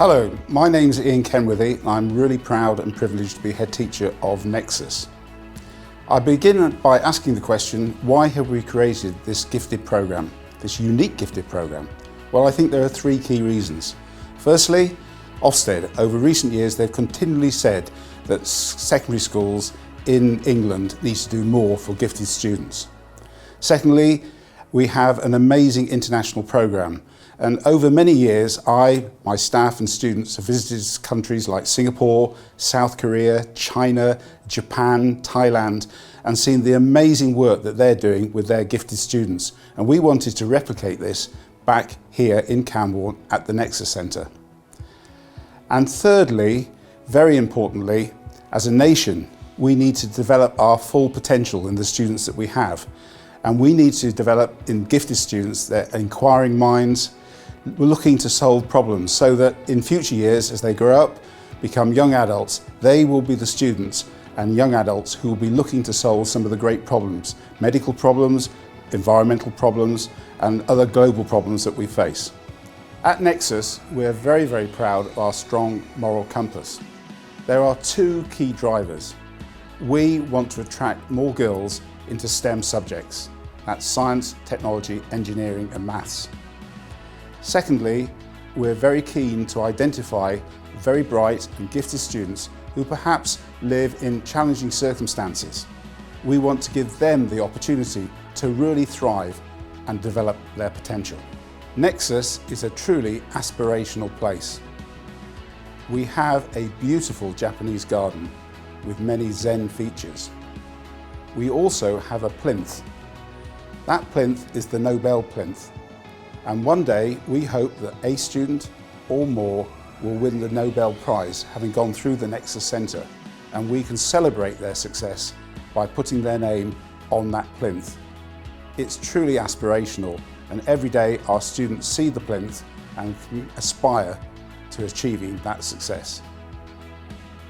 Hello, my name's Ian Kenworthy and I'm really proud and privileged to be head teacher of Nexus. I begin by asking the question, why have we created this gifted programme, this unique gifted programme? Well, I think there are three key reasons. Firstly, Ofsted, over recent years they've continually said that secondary schools in England need to do more for gifted students. Secondly, we have an amazing international programme, and over many years my staff and students have visited countries like Singapore, South Korea, China, Japan, Thailand, and seen the amazing work that they're doing with their gifted students, and we wanted to replicate this back here in Camborne at the Nexus Centre. And thirdly, very importantly, as a nation, we need to develop our full potential in the students that we have. And we need to develop in gifted students their inquiring minds. We're looking to solve problems so that in future years, as they grow up, become young adults, they will be the students and young adults who will be looking to solve some of the great problems, medical problems, environmental problems, and other global problems that we face. At Nexus, we're very, very proud of our strong moral compass. There are two key drivers. We want to attract more girls into STEM subjects. That's science, technology, engineering and maths. Secondly, we're very keen to identify very bright and gifted students who perhaps live in challenging circumstances. We want to give them the opportunity to really thrive and develop their potential. Nexus is a truly aspirational place. We have a beautiful Japanese garden with many Zen features. We also have a plinth. That plinth is the Nobel plinth. And one day we hope that a student or more will win the Nobel Prize having gone through the Nexus Centre, and we can celebrate their success by putting their name on that plinth. It's truly aspirational, and every day our students see the plinth and aspire to achieving that success.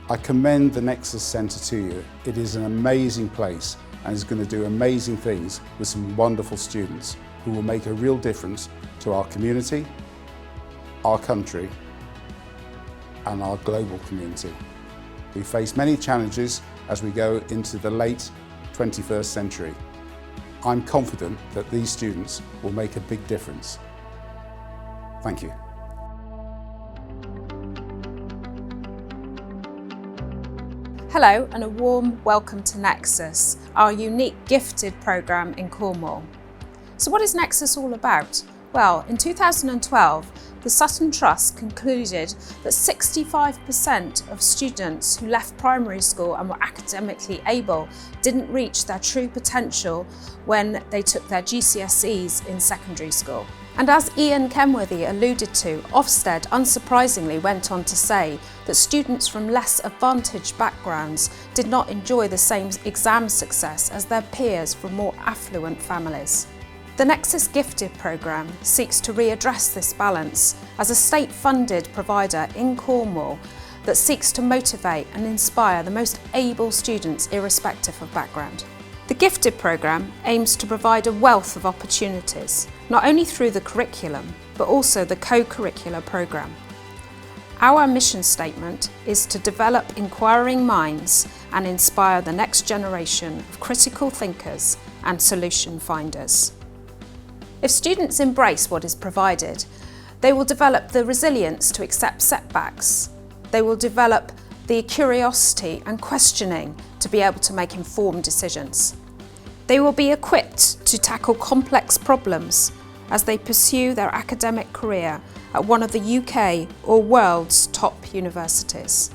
I commend the Nexus Centre to you. It is an amazing place and is going to do amazing things with some wonderful students who will make a real difference to our community, our country and our global community. We face many challenges as we go into the late 21st century. I'm confident that these students will make a big difference. Thank you. Hello and a warm welcome to Nexus, our unique gifted programme in Cornwall. So what is Nexus all about? Well, in 2012, the Sutton Trust concluded that 65% of students who left primary school and were academically able didn't reach their true potential when they took their GCSEs in secondary school. And as Ian Kenworthy alluded to, Ofsted unsurprisingly went on to say that students from less advantaged backgrounds did not enjoy the same exam success as their peers from more affluent families. The Nexus Gifted Programme seeks to readdress this balance as a state-funded provider in Cornwall that seeks to motivate and inspire the most able students irrespective of background. The Gifted Programme aims to provide a wealth of opportunities, not only through the curriculum, but also the co-curricular programme. Our mission statement is to develop inquiring minds and inspire the next generation of critical thinkers and solution finders. If students embrace what is provided, they will develop the resilience to accept setbacks. They will develop the curiosity and questioning to be able to make informed decisions. They will be equipped to tackle complex problems as they pursue their academic career at one of the UK or world's top universities.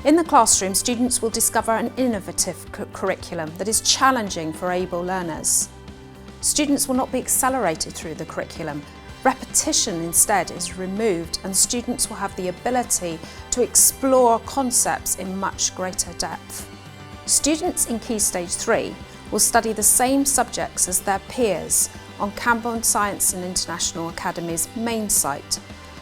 In the classroom, students will discover an innovative curriculum that is challenging for able learners. Students will not be accelerated through the curriculum. Repetition instead is removed and students will have the ability to explore concepts in much greater depth. Students in Key Stage 3 will study the same subjects as their peers on Camborne Science and International Academy's main site,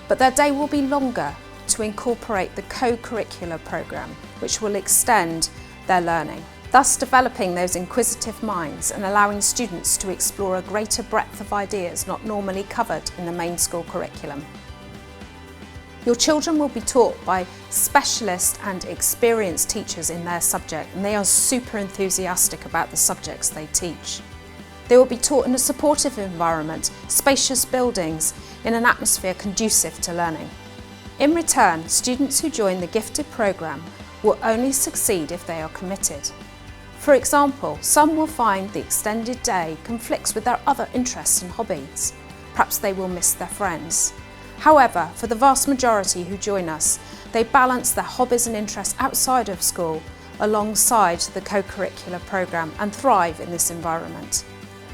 but their day will be longer to incorporate the co-curricular programme, which will extend their learning, thus developing those inquisitive minds and allowing students to explore a greater breadth of ideas not normally covered in the main school curriculum. Your children will be taught by specialist and experienced teachers in their subject, and they are super enthusiastic about the subjects they teach. They will be taught in a supportive environment, spacious buildings, in an atmosphere conducive to learning. In return, students who join the Gifted programme will only succeed if they are committed. For example, some will find the extended day conflicts with their other interests and hobbies. Perhaps they will miss their friends. However, for the vast majority who join us, they balance their hobbies and interests outside of school alongside the co-curricular programme and thrive in this environment.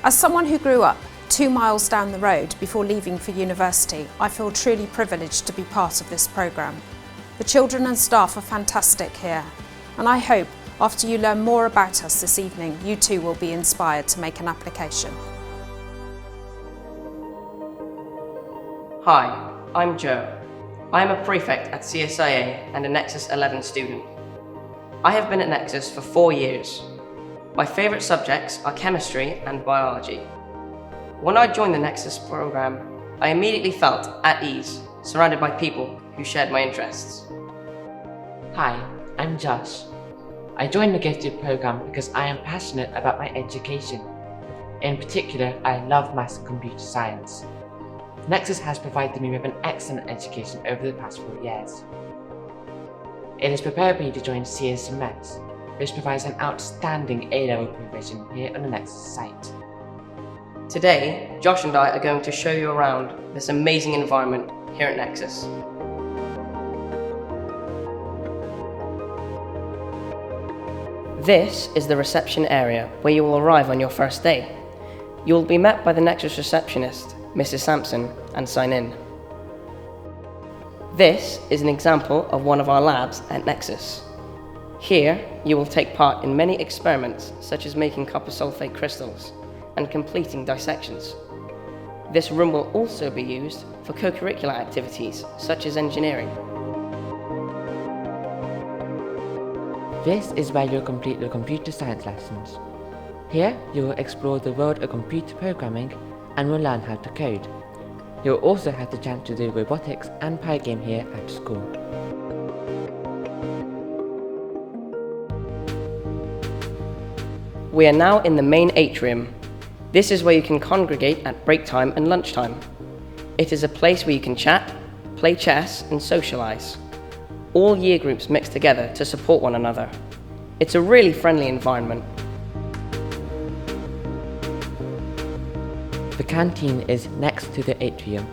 As someone who grew up 2 miles down the road before leaving for university, I feel truly privileged to be part of this programme. The children and staff are fantastic here, and I hope after you learn more about us this evening, you too will be inspired to make an application. Hi, I'm Joe. I am a prefect at CSIA and a Nexus 11 student. I have been at Nexus for 4 years. My favourite subjects are chemistry and biology. When I joined the Nexus programme, I immediately felt at ease, surrounded by people who shared my interests. Hi, I'm Josh. I joined the Gifted programme because I am passionate about my education. In particular, I love maths and computer science. Nexus has provided me with an excellent education over the past 4 years. It has prepared me to join CS and Maths, which provides an outstanding A-level provision here on the Nexus site. Today, Josh and I are going to show you around this amazing environment here at Nexus. This is the reception area where you will arrive on your first day. You will be met by the Nexus receptionist, Mrs. Sampson, and sign in. This is an example of one of our labs at Nexus. Here, you will take part in many experiments such as making copper sulfate crystals and completing dissections. This room will also be used for co-curricular activities such as engineering. This is where you'll complete your computer science lessons. Here, you will explore the world of computer programming and will learn how to code. You'll also have the chance to do robotics and Pygame here at school. We are now in the main atrium. This is where you can congregate at break time and lunchtime. It is a place where you can chat, play chess and socialise. All year groups mix together to support one another. It's a really friendly environment. The canteen is next to the atrium.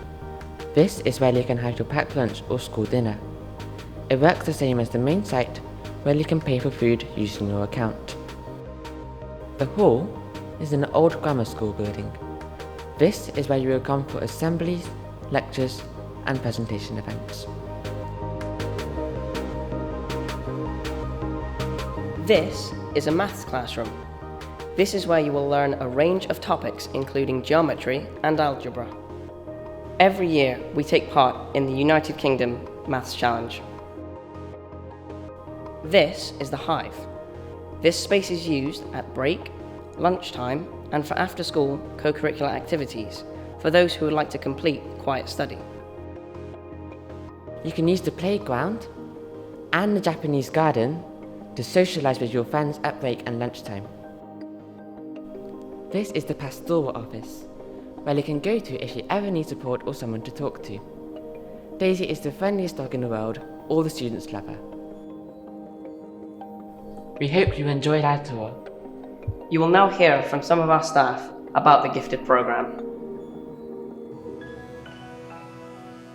This is where you can have your packed lunch or school dinner. It works the same as the main site, where you can pay for food using your account. The hall is in the old grammar school building. This is where you will come for assemblies, lectures and presentation events. This is a maths classroom. This is where you will learn a range of topics including geometry and algebra. Every year we take part in the United Kingdom Maths Challenge. This is the Hive. This space is used at break, lunchtime and for after-school co-curricular activities for those who would like to complete quiet study. You can use the playground and the Japanese garden to socialise with your friends at break and lunchtime. This is the pastoral office, where you can go to if you ever need support or someone to talk to. Daisy is the friendliest dog in the world, all the students love her. We hope you enjoyed our tour. You will now hear from some of our staff about the Gifted programme.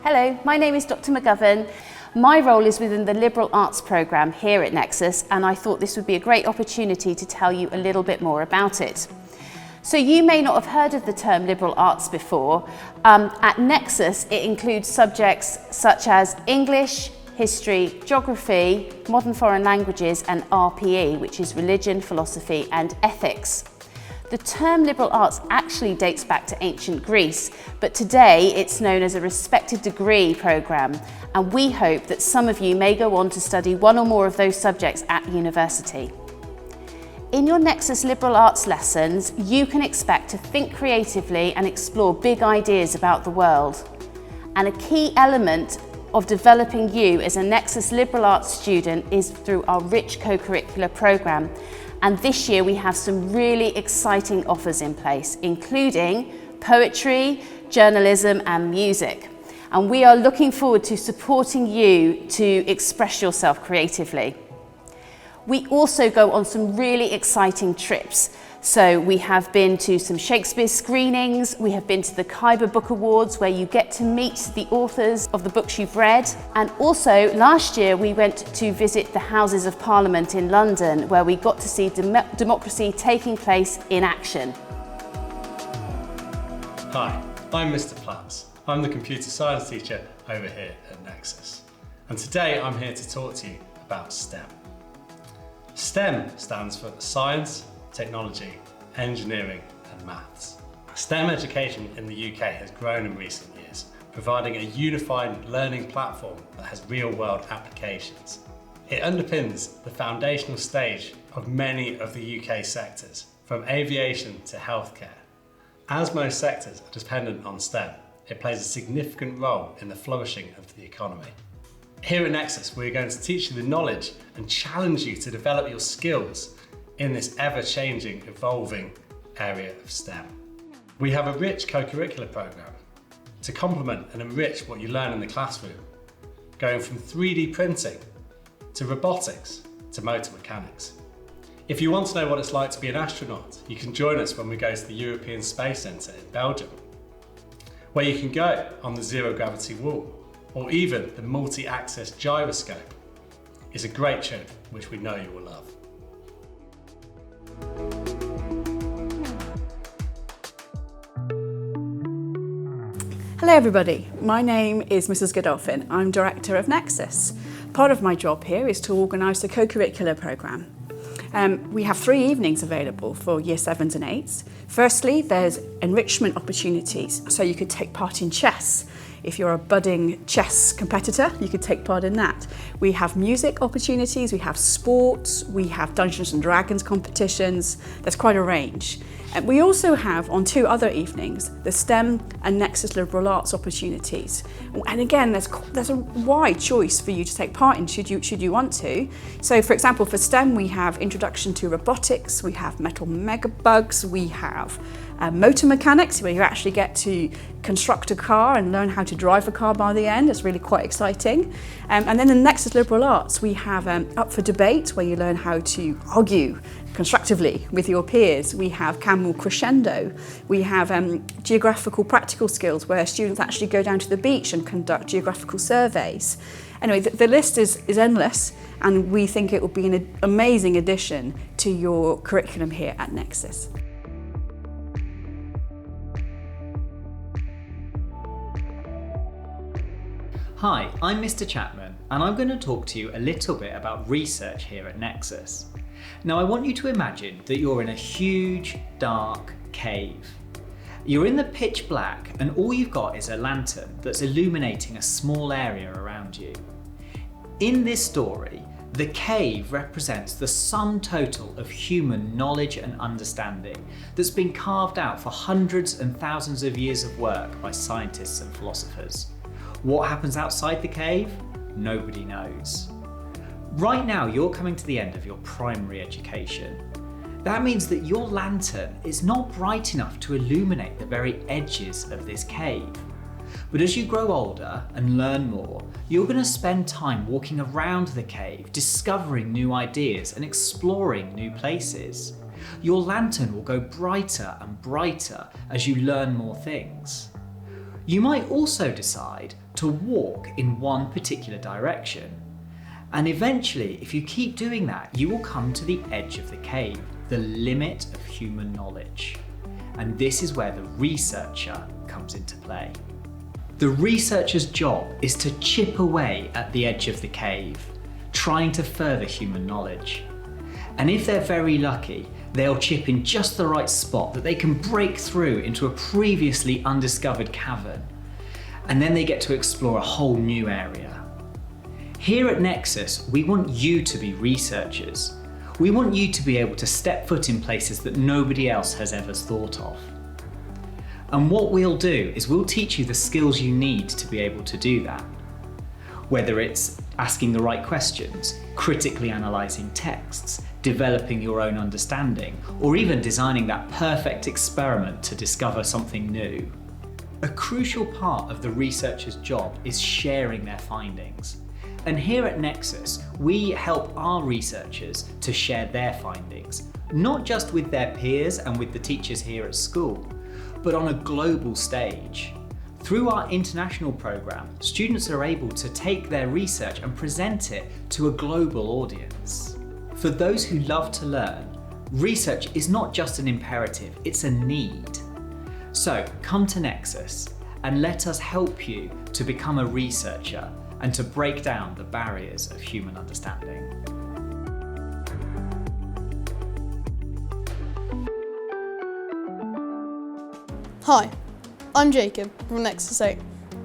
Hello, my name is Dr. McGovern. My role is within the Liberal Arts programme here at Nexus, and I thought this would be a great opportunity to tell you a little bit more about it. So you may not have heard of the term liberal arts before. At Nexus, it includes subjects such as English, history, geography, modern foreign languages, and RPE, which is religion, philosophy, and ethics. The term liberal arts actually dates back to ancient Greece, but today it's known as a respected degree programme, and we hope that some of you may go on to study one or more of those subjects at university. In your Nexus Liberal Arts lessons, you can expect to think creatively and explore big ideas about the world. And a key element of developing you as a Nexus Liberal Arts student is through our rich co-curricular programme. And this year we have some really exciting offers in place, including poetry, journalism and music. And we are looking forward to supporting you to express yourself creatively. We also go on some really exciting trips. So we have been to some Shakespeare screenings, we have been to the Khyber Book Awards where you get to meet the authors of the books you've read. And also last year we went to visit the Houses of Parliament in London where we got to see democracy taking place in action. Hi, I'm Mr. Platts. I'm the computer science teacher over here at Nexus. And today I'm here to talk to you about STEM. STEM stands for science, technology, engineering and maths. STEM education in the UK has grown in recent years, providing a unified learning platform that has real-world applications. It underpins the foundational stage of many of the UK sectors, from aviation to healthcare. As most sectors are dependent on STEM, it plays a significant role in the flourishing of the economy. Here at Nexus, we're going to teach you the knowledge and challenge you to develop your skills in this ever-changing, evolving area of STEM. We have a rich co-curricular programme to complement and enrich what you learn in the classroom, going from 3D printing to robotics to motor mechanics. If you want to know what it's like to be an astronaut, you can join us when we go to the European Space Centre in Belgium, where you can go on the zero-gravity wall, or even the multi-axis gyroscope. It's a great trip which we know you will love. Hello everybody, my name is Mrs. Godolphin. I'm Director of Nexus. Part of my job here is to organise the co-curricular programme. We have 3 evenings available for Year 7s and 8s. Firstly, there's enrichment opportunities, so you could take part in chess. If you're a budding chess competitor, you could take part in that. We have music opportunities, we have sports, we have Dungeons and Dragons competitions. There's quite a range. And we also have, on 2 other evenings, the STEM and Nexus Liberal Arts opportunities. And again, there's a wide choice for you to take part in should you want to. So for example, for STEM, we have Introduction to Robotics, we have Metal Megabugs, we have motor mechanics, where you actually get to construct a car and learn how to drive a car by the end. It's really quite exciting. And then in Nexus Liberal Arts, we have Up for Debate, where you learn how to argue constructively with your peers. We have Camel Crescendo. We have geographical practical skills, where students actually go down to the beach and conduct geographical surveys. Anyway, the list is endless, and we think it will be an amazing addition to your curriculum here at Nexus. Hi, I'm Mr. Chapman, and I'm going to talk to you a little bit about research here at Nexus. Now, I want you to imagine that you're in a huge, dark cave. You're in the pitch black, and all you've got is a lantern that's illuminating a small area around you. In this story, the cave represents the sum total of human knowledge and understanding that's been carved out for hundreds and thousands of years of work by scientists and philosophers. What happens outside the cave? Nobody knows. Right now, you're coming to the end of your primary education. That means that your lantern is not bright enough to illuminate the very edges of this cave. But as you grow older and learn more, you're going to spend time walking around the cave, discovering new ideas and exploring new places. Your lantern will go brighter and brighter as you learn more things. You might also decide to walk in one particular direction. And eventually, if you keep doing that, you will come to the edge of the cave, the limit of human knowledge. And this is where the researcher comes into play. The researcher's job is to chip away at the edge of the cave, trying to further human knowledge. And if they're very lucky, they'll chip in just the right spot that they can break through into a previously undiscovered cavern. And then they get to explore a whole new area. Here at Nexus, we want you to be researchers. We want you to be able to step foot in places that nobody else has ever thought of. And what we'll do is we'll teach you the skills you need to be able to do that. whether it's asking the right questions, critically analysing texts, developing your own understanding, or even designing that perfect experiment to discover something new. A crucial part of the researcher's job is sharing their findings. And here at Nexus, we help our researchers to share their findings, not just with their peers and with the teachers here at school, but on a global stage. Through our international programme, students are able to take their research and present it to a global audience. For those who love to learn, research is not just an imperative, it's a need. So come to Nexus and let us help you to become a researcher and to break down the barriers of human understanding. Hi, I'm Jacob from Nexus 8,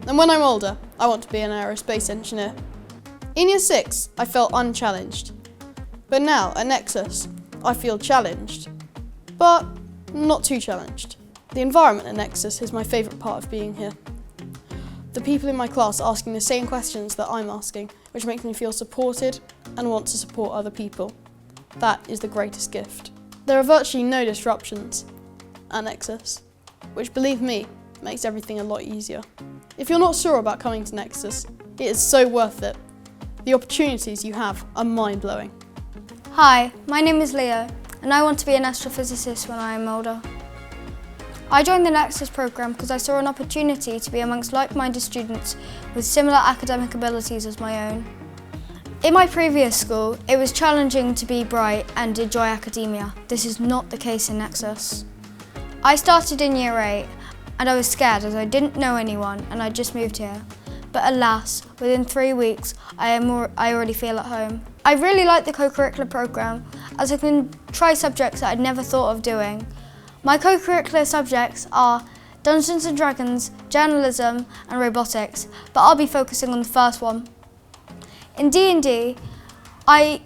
and when I'm older, I want to be an aerospace engineer. In Year 6, I felt unchallenged, but now at Nexus, I feel challenged, but not too challenged. The environment at Nexus is my favourite part of being here. The people in my class are asking the same questions that I'm asking, which makes me feel supported and want to support other people. That is the greatest gift. There are virtually no disruptions at Nexus, which, believe me, makes everything a lot easier. If you're not sure about coming to Nexus, it is so worth it. The opportunities you have are mind-blowing. Hi, my name is Leo, and I want to be an astrophysicist when I am older. I joined the Nexus programme because I saw an opportunity to be amongst like-minded students with similar academic abilities as my own. In my previous school, it was challenging to be bright and enjoy academia. This is not the case in Nexus. I started in Year 8 and I was scared as I didn't know anyone and I just moved here. But alas, within 3 weeks, I already feel at home. I really like the co-curricular programme as I can try subjects that I'd never thought of doing. My co-curricular subjects are Dungeons & Dragons, journalism and robotics, but I'll be focusing on the first one. In D&D, I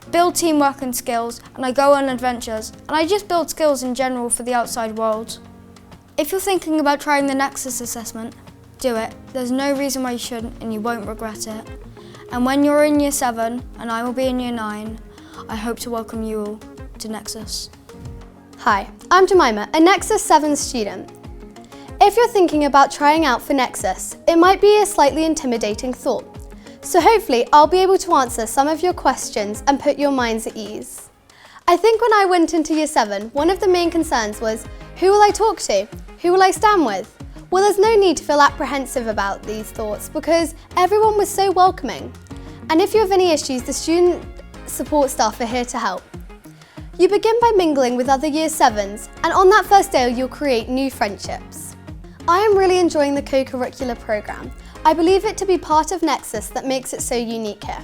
build teamwork and skills, and I go on adventures, and I just build skills in general for the outside world. If you're thinking about trying the Nexus assessment, do it. There's no reason why you shouldn't, and you won't regret it. And when you're in Year 7, and I will be in Year 9, I hope to welcome you all to Nexus. Hi, I'm Jemima, a Nexus 7 student. If you're thinking about trying out for Nexus, it might be a slightly intimidating thought. So hopefully I'll be able to answer some of your questions and put your minds at ease. I think when I went into Year 7, one of the main concerns was, who will I talk to? Who will I stand with? Well, there's no need to feel apprehensive about these thoughts because everyone was so welcoming. And if you have any issues, the student support staff are here to help. You begin by mingling with other Year 7s, and on that first day you'll create new friendships. I am really enjoying the co-curricular programme. I believe it to be part of Nexus that makes it so unique here.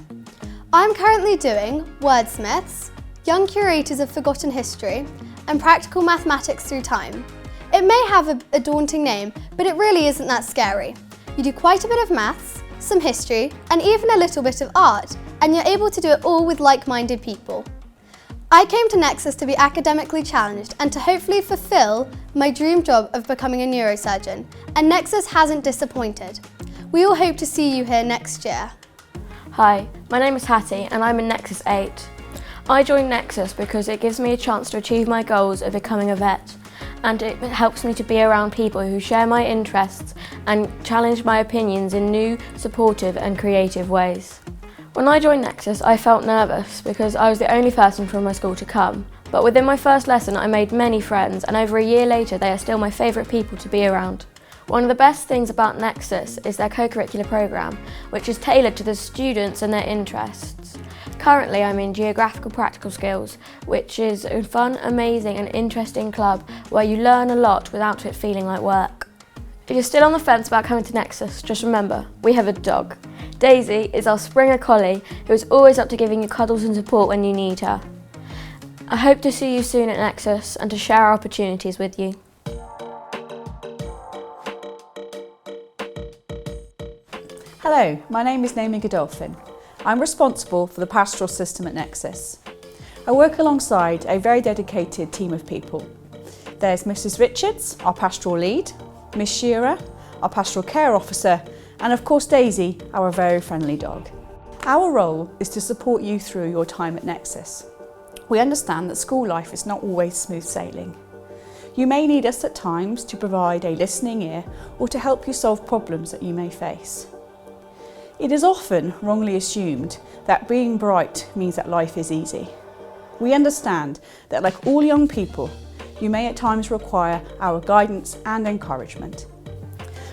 I am currently doing Wordsmiths, Young Curators of Forgotten History, and Practical Mathematics Through Time. It may have a daunting name, but it really isn't that scary. You do quite a bit of maths, some history, and even a little bit of art, and you're able to do it all with like-minded people. I came to Nexus to be academically challenged and to hopefully fulfill my dream job of becoming a neurosurgeon, and Nexus hasn't disappointed. We all hope to see you here next year. Hi, my name is Hattie and I'm in Nexus 8. I joined Nexus because it gives me a chance to achieve my goals of becoming a vet, and it helps me to be around people who share my interests and challenge my opinions in new, supportive and creative ways. When I joined Nexus, I felt nervous because I was the only person from my school to come. But within my first lesson, I made many friends, and over a year later, they are still my favourite people to be around. One of the best things about Nexus is their co-curricular programme, which is tailored to the students and their interests. Currently, I'm in Geographical Practical Skills, which is a fun, amazing and interesting club where you learn a lot without it feeling like work. If you're still on the fence about coming to Nexus, just remember, we have a dog. Daisy is our Springer Collie, who is always up to giving you cuddles and support when you need her. I hope to see you soon at Nexus and to share our opportunities with you. Hello, my name is Naomi Godolphin. I'm responsible for the pastoral system at Nexus. I work alongside a very dedicated team of people. There's Mrs. Richards, our pastoral lead, Miss Shearer, our pastoral care officer, and of course Daisy, our very friendly dog. Our role is to support you through your time at Nexus. We understand that school life is not always smooth sailing. You may need us at times to provide a listening ear or to help you solve problems that you may face. It is often wrongly assumed that being bright means that life is easy. We understand that, like all young people, you may at times require our guidance and encouragement.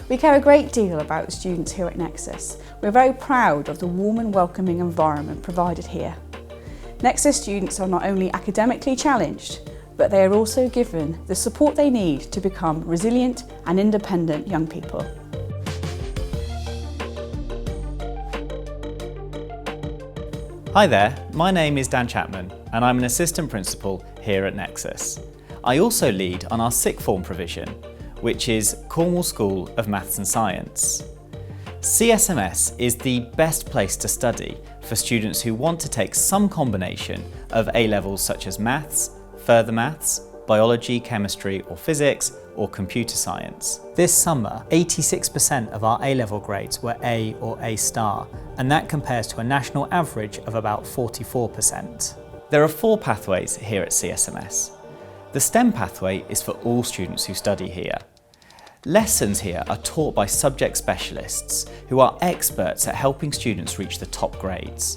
We care a great deal about the students here at Nexus. We're very proud of the warm and welcoming environment provided here. Nexus students are not only academically challenged, but they are also given the support they need to become resilient and independent young people. Hi there, my name is Dan Chapman and I'm an assistant principal here at Nexus. I also lead on our sixth form provision, which is Cornwall School of Maths and Science. CSMS is the best place to study for students who want to take some combination of A-levels such as maths, further maths, biology, chemistry or physics, or computer science. This summer, 86% of our A-level grades were A or A star, and that compares to a national average of about 44%. There are 4 pathways here at CSMS. The STEM pathway is for all students who study here. Lessons here are taught by subject specialists who are experts at helping students reach the top grades.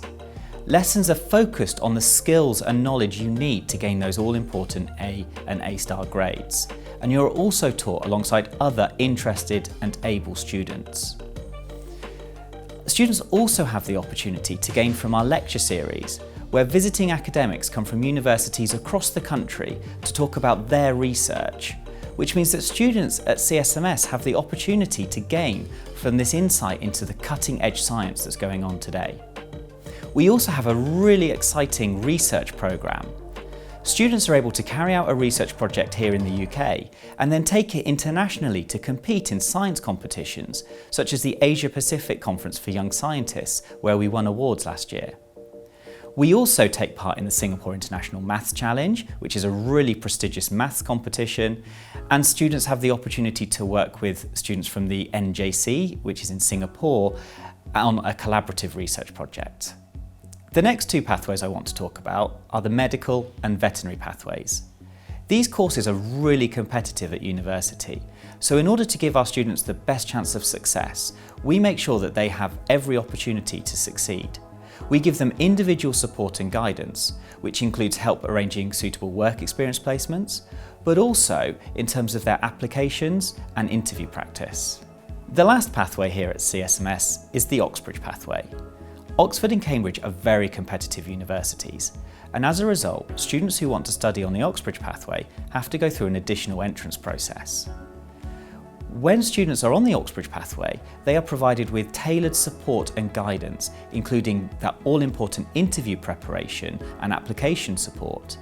Lessons are focused on the skills and knowledge you need to gain those all-important A and A-star grades, and you're also taught alongside other interested and able students. Students also have the opportunity to gain from our lecture series, where visiting academics come from universities across the country to talk about their research, which means that students at CSMS have the opportunity to gain from this insight into the cutting-edge science that's going on today. We also have a really exciting research programme. Students are able to carry out a research project here in the UK and then take it internationally to compete in science competitions, such as the Asia Pacific Conference for Young Scientists, where we won awards last year. We also take part in the Singapore International Maths Challenge, which is a really prestigious maths competition, and students have the opportunity to work with students from the NJC, which is in Singapore, on a collaborative research project. The next 2 pathways I want to talk about are the medical and veterinary pathways. These courses are really competitive at university, so in order to give our students the best chance of success, we make sure that they have every opportunity to succeed. We give them individual support and guidance, which includes help arranging suitable work experience placements, but also in terms of their applications and interview practice. The last pathway here at CSMS is the Oxbridge pathway. Oxford and Cambridge are very competitive universities, and as a result, students who want to study on the Oxbridge pathway have to go through an additional entrance process. When students are on the Oxbridge pathway, they are provided with tailored support and guidance, including that all-important interview preparation and application support.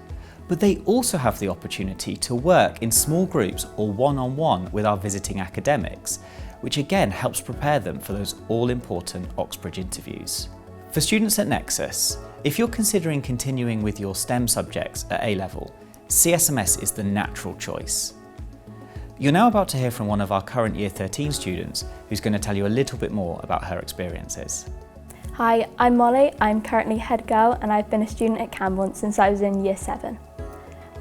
But they also have the opportunity to work in small groups or one-on-one with our visiting academics, which again helps prepare them for those all-important Oxbridge interviews. For students at Nexus, if you're considering continuing with your STEM subjects at A-level, CSMS is the natural choice. You're now about to hear from one of our current Year 13 students who's going to tell you a little bit more about her experiences. Hi, I'm Molly. I'm currently head girl and I've been a student at Camborne since I was in Year 7.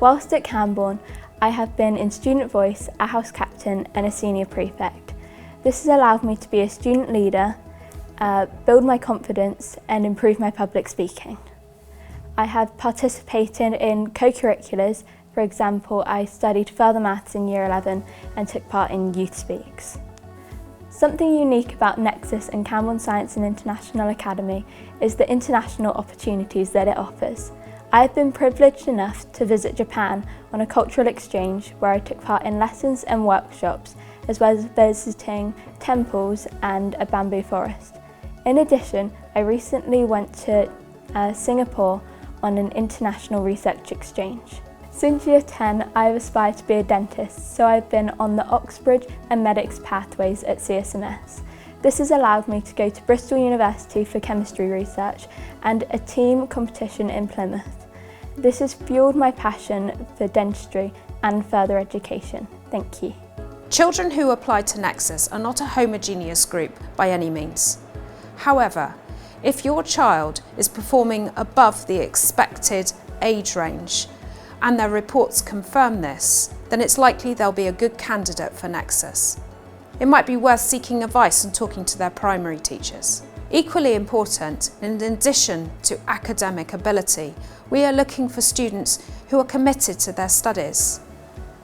Whilst at Camborne, I have been in student voice, a house captain and a senior prefect. This has allowed me to be a student leader, build my confidence and improve my public speaking. I have participated in co-curriculars. For example, I studied further maths in Year 11 and took part in Youth Speaks. Something unique about Nexus and Camborne Science and International Academy is the international opportunities that it offers. I have been privileged enough to visit Japan on a cultural exchange where I took part in lessons and workshops, as well as visiting temples and a bamboo forest. In addition, I recently went to Singapore on an international research exchange. Since Year 10, I have aspired to be a dentist, so I've been on the Oxbridge and Medics pathways at CSMS. This has allowed me to go to Bristol University for chemistry research and a team competition in Plymouth. This has fueled my passion for dentistry and further education. Thank you. Children who apply to Nexus are not a homogeneous group by any means. However, if your child is performing above the expected age range and their reports confirm this, then it's likely they'll be a good candidate for Nexus. It might be worth seeking advice and talking to their primary teachers. Equally important, in addition to academic ability, we are looking for students who are committed to their studies.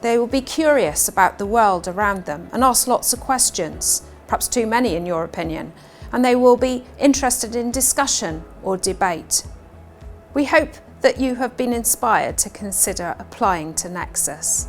They will be curious about the world around them and ask lots of questions, perhaps too many in your opinion, and they will be interested in discussion or debate. We hope that you have been inspired to consider applying to Nexus.